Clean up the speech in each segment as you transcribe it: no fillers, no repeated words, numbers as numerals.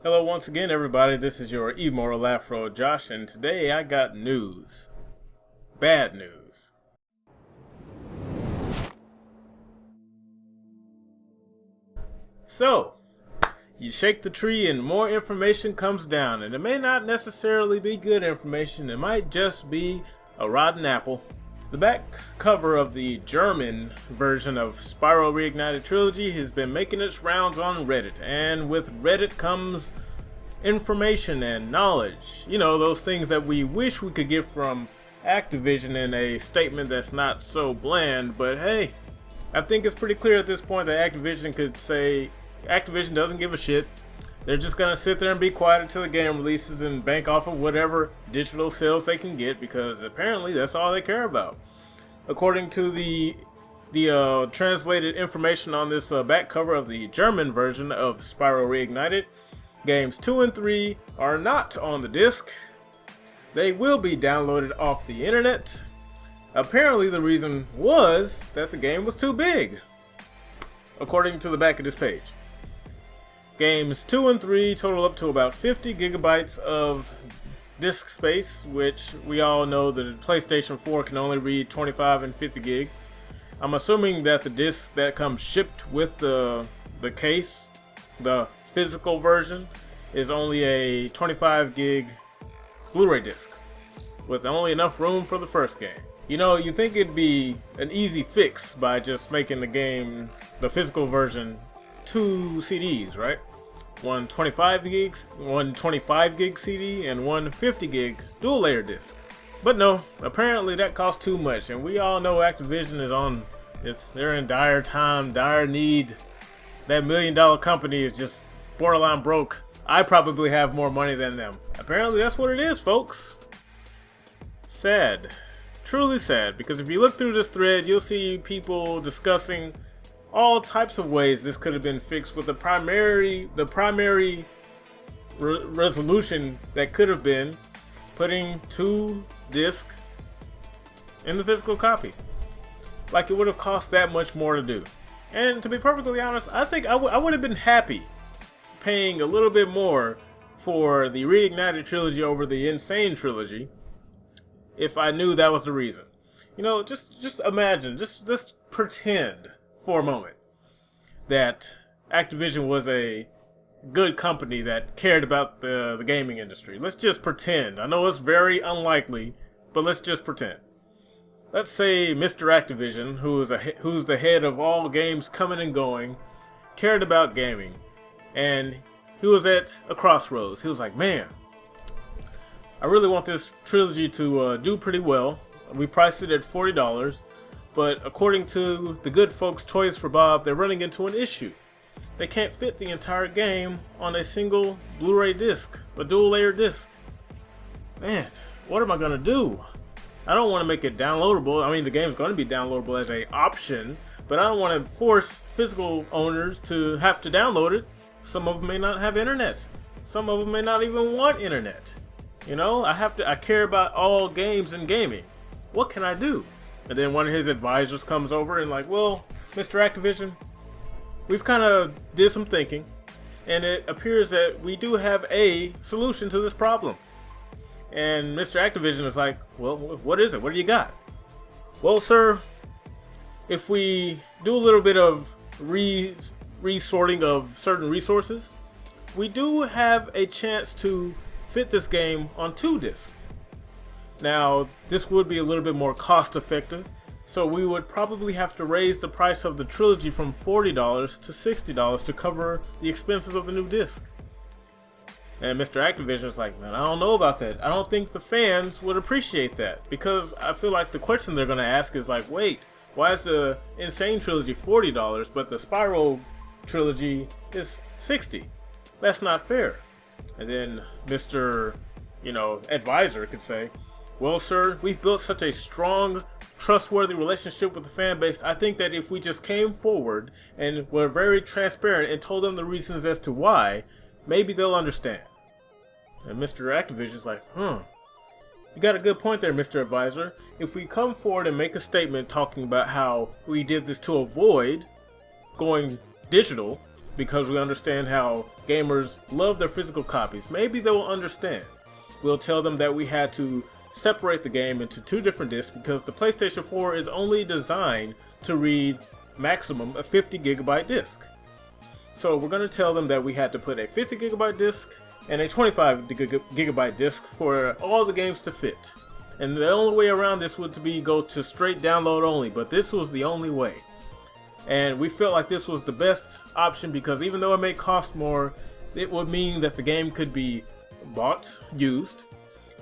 Hello once again everybody, this is your Immortal Afro Josh, and today I got news. Bad news. So, you shake the tree and more information comes down, and it may not necessarily be good information, it might just be a rotten apple. The back cover of the German version of Spyro Reignited Trilogy has been making its rounds on Reddit, and with Reddit comes information and knowledge. You know, those things that we wish we could get from Activision in a statement that's not so bland, but hey, I think it's pretty clear at this point that Activision could say Activision doesn't give a shit. They're just gonna sit there and be quiet until the game releases and bank off of whatever digital sales they can get, because apparently that's all they care about. According to the translated information on this back cover of the German version of Spyro Reignited, games 2 and 3 are not on the disc. They will be downloaded off the internet. Apparently the reason was that the game was too big, according to the back of this page. Games 2 and 3 total up to about 50 gigabytes of disk space, which we all know that the PlayStation 4 can only read 25 and 50 gig. I'm assuming that the disc that comes shipped with the case, the physical version, is only a 25 gig Blu-ray disc, with only enough room for the first game. You know, you think it'd be an easy fix by just making the game, the physical version, 2 CDs, right? One 25 gig CD and one 50 gig dual layer disc. But no, apparently that costs too much, and we all know Activision they're in dire time, dire need. That $1 million company is just borderline broke. I probably have more money than them. Apparently that's what it is, folks. Sad. Truly sad, because if you look through this thread, you'll see people discussing all types of ways this could have been fixed, with the primary resolution that could have been putting 2 discs in the physical copy. Like, it would have cost that much more to do. And to be perfectly honest, I think I would have been happy paying a little bit more for the Reignited Trilogy over the Insane Trilogy if I knew that was the reason. You know, just imagine, just pretend for a moment that Activision was a good company that cared about the gaming industry. Let's just pretend. I know it's very unlikely, but let's just pretend. Let's say Mr. Activision, who's the head of all games coming and going, cared about gaming, and he was at a crossroads. He was like, man, I really want this trilogy to do pretty well. We priced it at $40. But according to the good folks Toys for Bob, they're running into an issue. They can't fit the entire game on a single Blu-ray disc, a dual layer disc. Man, what am I gonna do? I don't want to make it downloadable. I mean, the game's going to be downloadable as an option, but I don't want to force physical owners to have to download it. Some of them may not have internet. Some of them may not even want internet. You know, I care about all games and gaming. What can I do? And then one of his advisors comes over and like, well, Mr. Activision, we've kind of did some thinking, and it appears that we do have a solution to this problem. And Mr. Activision is like, well, what is it? What do you got? Well, sir, if we do a little bit of resorting of certain resources, we do have a chance to fit this game on 2 discs. Now, this would be a little bit more cost effective, so we would probably have to raise the price of the trilogy from $40 to $60 to cover the expenses of the new disc. And Mr. Activision is like, man, I don't know about that. I don't think the fans would appreciate that, because I feel like the question they're going to ask is like, wait, why is the Insane Trilogy $40 but the Spyro Trilogy is $60? That's not fair. And then Mr. Advisor could say, well, sir, we've built such a strong, trustworthy relationship with the fan base. I think that if we just came forward and were very transparent and told them the reasons as to why, maybe they'll understand. And Mr. Activision's like, you got a good point there, Mr. Advisor. If we come forward and make a statement talking about how we did this to avoid going digital, because we understand how gamers love their physical copies. Maybe they'll understand. We'll tell them that we had to separate the game into 2 different discs because the PlayStation 4 is only designed to read maximum a 50 gigabyte disc. So we're going to tell them that we had to put a 50 gigabyte disc and a 25 gigabyte disc for all the games to fit. And the only way around this would be go to straight download only, but this was the only way. And we felt like this was the best option because even though it may cost more, it would mean that the game could be bought used.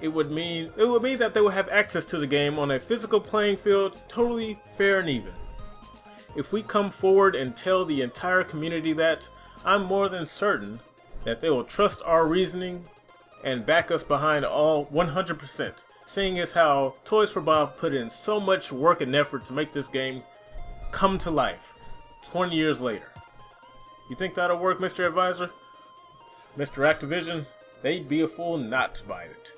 It would mean that they would have access to the game on a physical playing field, totally fair and even. If we come forward and tell the entire community that, I'm more than certain that they will trust our reasoning and back us behind all 100%, seeing as how Toys for Bob put in so much work and effort to make this game come to life 20 years later. You think that'll work, Mr. Advisor? Mr. Activision? They'd be a fool not to buy it.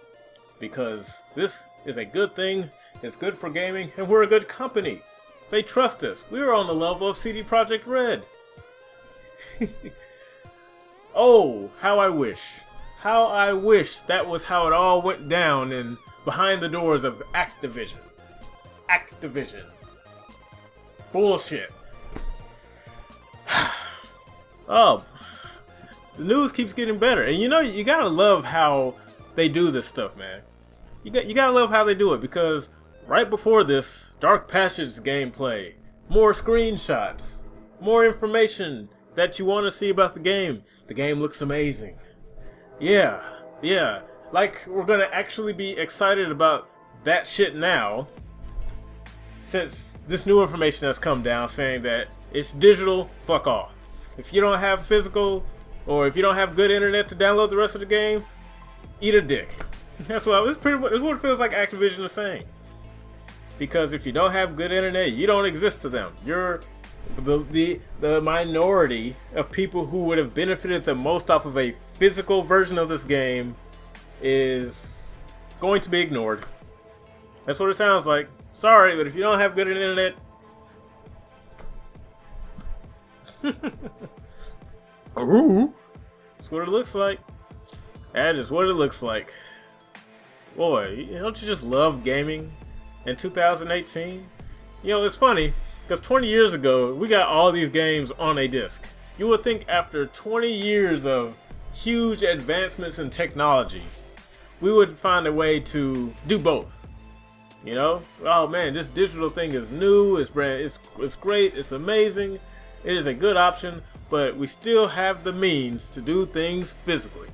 Because this is a good thing, it's good for gaming, and we're a good company. They trust us. We're on the level of CD Projekt Red. Oh, how I wish. How I wish that was how it all went down in behind the doors of Activision. Activision. Bullshit. Oh, the news keeps getting better. And you know, you gotta love how they do this stuff, man. You gotta love how they do it because right before this, Dark Passage gameplay, more screenshots, more information that you want to see about the game. The game looks amazing. Yeah, like we're gonna actually be excited about that shit now, since this new information has come down saying that it's digital, fuck off. If you don't have physical, or if you don't have good internet to download the rest of the game, eat a dick. That's what it's pretty much. It's what it feels like Activision is saying. Because if you don't have good internet, you don't exist to them. You're the minority of people who would have benefited the most off of a physical version of this game is going to be ignored. That's what it sounds like. Sorry, but if you don't have good internet, ooh, that's what it looks like. That is what it looks like. Boy, don't you just love gaming in 2018? You know, it's funny because 20 years ago we got all these games on a disc. You would think after 20 years of huge advancements in technology, we would find a way to do both. You know, oh man, this digital thing is new, it's great, it's amazing, it is a good option, but we still have the means to do things physically.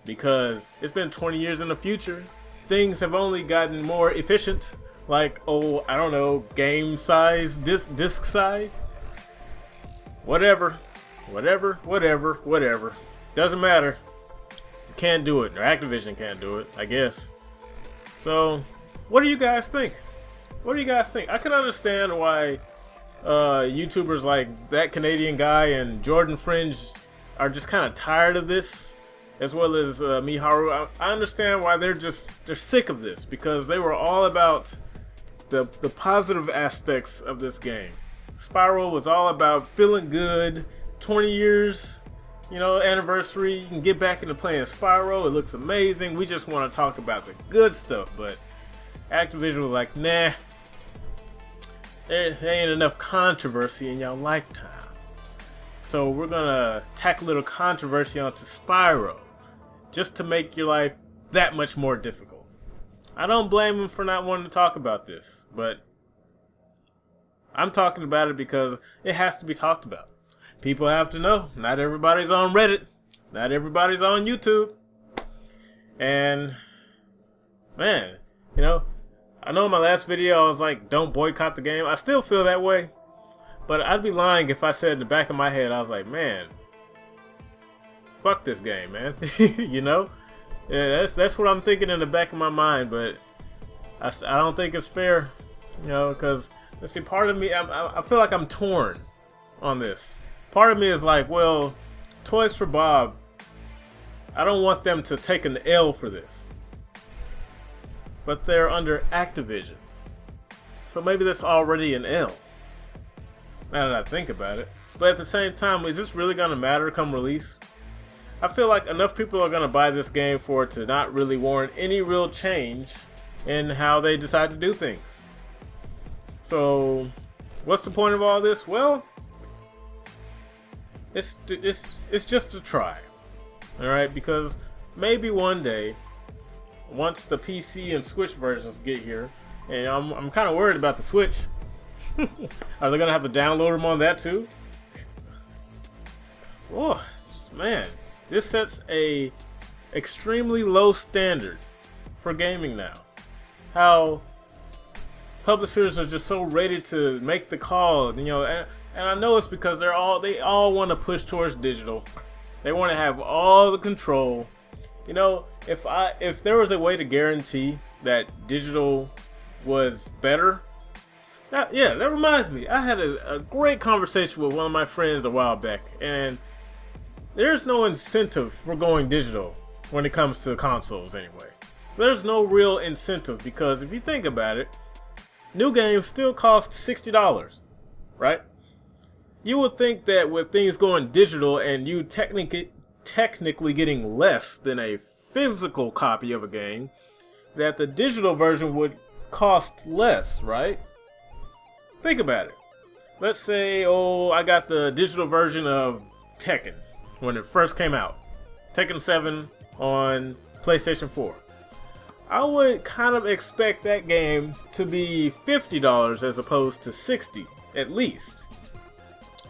Because it's been 20 years in the future, things have only gotten more efficient, like, oh, I don't know, game size, disc size, whatever, doesn't matter. Can't do it, or Activision can't do it, I guess. So, what do you guys think? What do you guys think? I can understand why YouTubers like that Canadian guy and Jordan Fringe are just kind of tired of this, as well as Miharu. I understand why they're sick of this, because they were all about the positive aspects of this game. Spyro was all about feeling good. 20 years, you know, anniversary. You can get back into playing Spyro. It looks amazing. We just want to talk about the good stuff. But Activision was like, nah, there ain't enough controversy in your lifetime. So we're gonna tack a little controversy onto Spyro, just to make your life that much more difficult. I don't blame them for not wanting to talk about this, but I'm talking about it because it has to be talked about. People have to know. Not everybody's on Reddit. Not everybody's on YouTube. And, man, you know, I know in my last video I was like, don't boycott the game. I still feel that way. But I'd be lying if I said in the back of my head, I was like, man, fuck this game, man. You know? Yeah, that's what I'm thinking in the back of my mind. But I don't think it's fair, you know, because, let's see, part of me, I feel like I'm torn on this. Part of me is like, well, Toys for Bob, I don't want them to take an L for this. But they're under Activision. So maybe that's already an L. Now that I think about it. But at the same time, is this really going to matter come release? I feel like enough people are going to buy this game for it to not really warrant any real change in how they decide to do things. So, what's the point of all this? Well, it's just a try. Alright, because maybe one day, once the PC and Switch versions get here, and I'm kind of worried about the Switch. Are they going to have to download them on that too? Oh, man. This sets a extremely low standard for gaming now. How publishers are just so ready to make the call, you know, and I know it's because they all want to push towards digital. They want to have all the control. You know, if there was a way to guarantee that digital was better, that reminds me. I had a great conversation with one of my friends a while back, and there's no incentive for going digital when it comes to consoles anyway. There's no real incentive because if you think about it, new games still cost $60, right? You would think that with things going digital and you technically getting less than a physical copy of a game, that the digital version would cost less, right? Think about it. Let's say, I got the digital version of Tekken when it first came out. Tekken 7 on PlayStation 4. I would kind of expect that game to be $50 as opposed to $60, at least.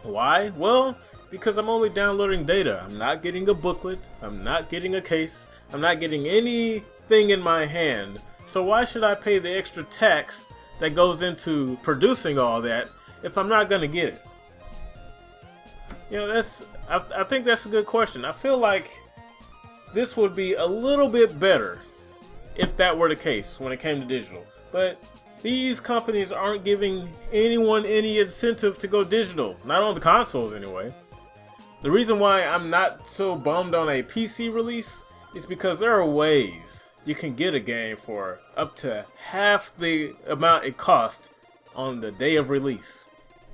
Why? Well, because I'm only downloading data. I'm not getting a booklet. I'm not getting a case. I'm not getting anything in my hand. So why should I pay the extra tax that goes into producing all that if I'm not going to get it? You know, I think that's a good question. I feel like this would be a little bit better if that were the case when it came to digital. But these companies aren't giving anyone any incentive to go digital. Not on the consoles anyway. The reason why I'm not so bummed on a PC release is because there are ways you can get a game for up to half the amount it cost on the day of release.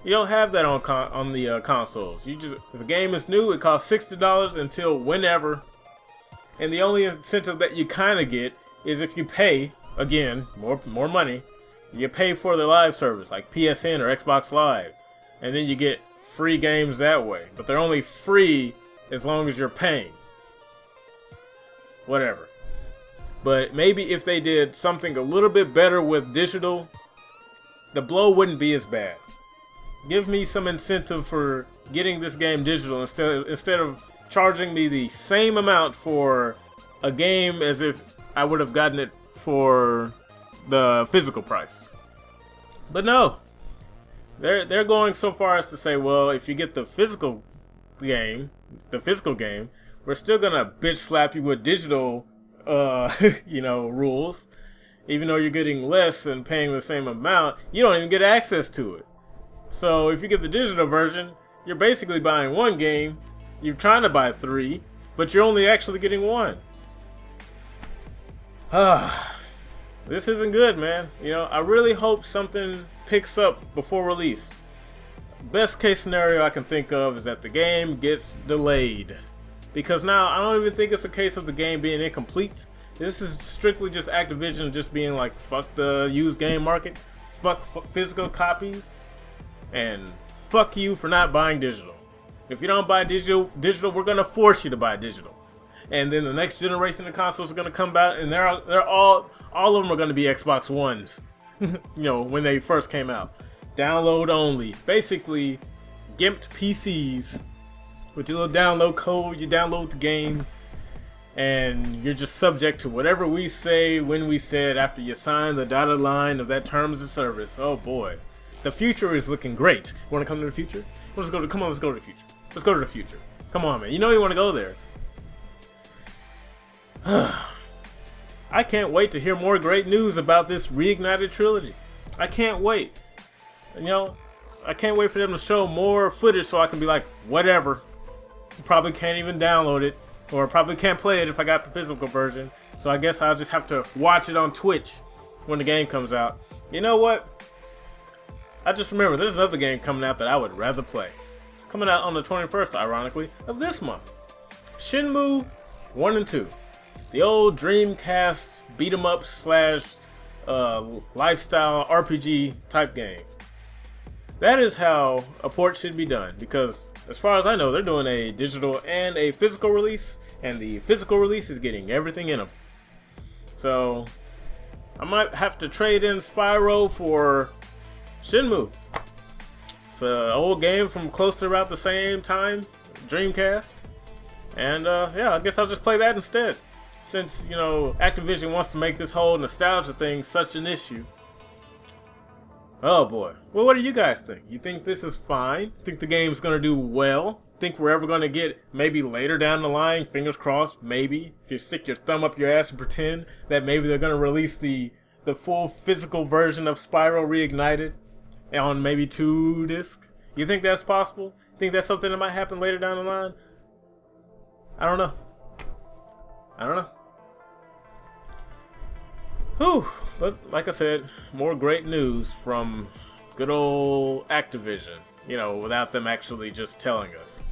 You don't have that on the consoles. If a game is new, it costs $60 until whenever. And the only incentive that you kind of get is if you pay, again, more money. You pay for the live service like PSN or Xbox Live. And then you get free games that way. But they're only free as long as you're paying. Whatever. But maybe if they did something a little bit better with digital, the blow wouldn't be as bad. Give me some incentive for getting this game digital instead of charging me the same amount for a game as if I would have gotten it for the physical price. But no, they're going so far as to say, well, if you get the physical game, we're still gonna bitch slap you with digital, rules. Even though you're getting less and paying the same amount, you don't even get access to it. So if you get the digital version, you're basically buying one game. You're trying to buy 3, but you're only actually getting 1. This isn't good, man. You know, I really hope something picks up before release. Best case scenario I can think of is that the game gets delayed. Because now I don't even think it's a case of the game being incomplete. This is strictly just Activision just being like, fuck the used game market, fuck physical copies, and fuck you for not buying digital. If you don't buy digital, we're gonna force you to buy digital. And then the next generation of consoles are gonna come out, and they're all of them are gonna be Xbox Ones. When they first came out, download only, basically gimped PCs with your little download code. You download the game, and you're just subject to whatever we say when we say it after you sign the dotted line of that terms of service. Oh boy, the future is looking great. Want to come to the future? Let's go to the future. Let's go to the future. Come on, man. You know you want to go there. I can't wait to hear more great news about this Reignited Trilogy. I can't wait. I can't wait for them to show more footage so I can be like, whatever. Probably can't even download it, or probably can't play it if I got the physical version. So I guess I'll just have to watch it on Twitch when the game comes out. You know what? I just remember there's another game coming out that I would rather play. coming out on the 21st, ironically, of this month. Shenmue 1 and 2. The old Dreamcast beat 'em up slash lifestyle RPG type game. That is how a port should be done, because as far as I know, they're doing a digital and a physical release, and the physical release is getting everything in them. So I might have to trade in Spyro for Shenmue. It's an old game from close to about the same time, Dreamcast. And yeah, I guess I'll just play that instead. Since, you know, Activision wants to make this whole nostalgia thing such an issue. Oh boy. Well, what do you guys think? You think this is fine? Think the game's gonna do well? Think we're ever gonna get, maybe later down the line, fingers crossed, maybe, if you stick your thumb up your ass and pretend that maybe they're gonna release the full physical version of Spyro Reignited on maybe 2 discs? You think that's possible? Think that's something that might happen later down the line? I don't know. Whew, but like I said, more great news from good old Activision, you know, without them actually just telling us.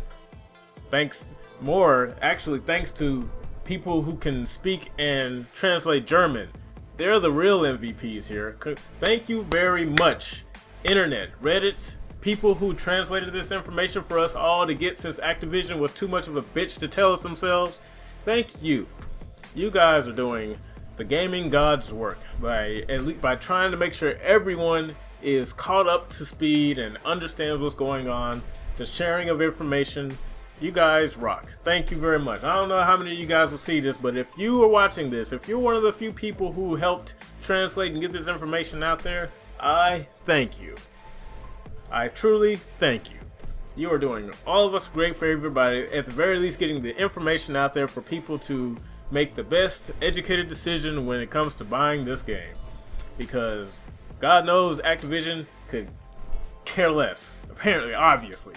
Thanks to people who can speak and translate German. They're the real MVPs here. Thank you very much, Internet, Reddit, people who translated this information for us all to get, since Activision was too much of a bitch to tell us themselves. Thank you. You guys are doing the gaming gods work by trying to make sure everyone is caught up to speed and understands what's going on. The sharing of information, you guys rock. Thank you very much. I don't know how many of you guys will see this, but if you are watching this, if you're one of the few people who helped translate and get this information out there, I thank you. I truly thank you. You are doing all of us great for everybody, at the very least getting the information out there for people to make the best educated decision when it comes to buying this game. Because God knows Activision could care less. Apparently, obviously.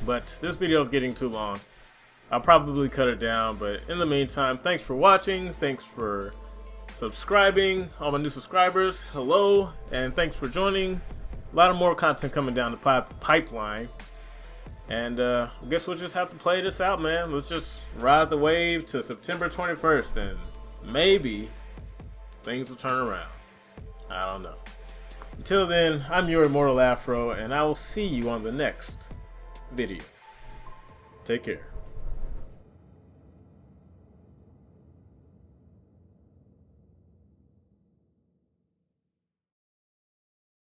But this video is getting too long. I'll probably cut it down, but in the meantime, thanks for watching, thanks for subscribing, all my new subscribers, hello, and thanks for joining. A lot of more content coming down the pipeline. And I guess we'll just have to play this out, man. Let's just ride the wave to September 21st, and maybe things will turn around. I don't know. Until then, I'm your Immortal Afro, and I will see you on the next video. Take care.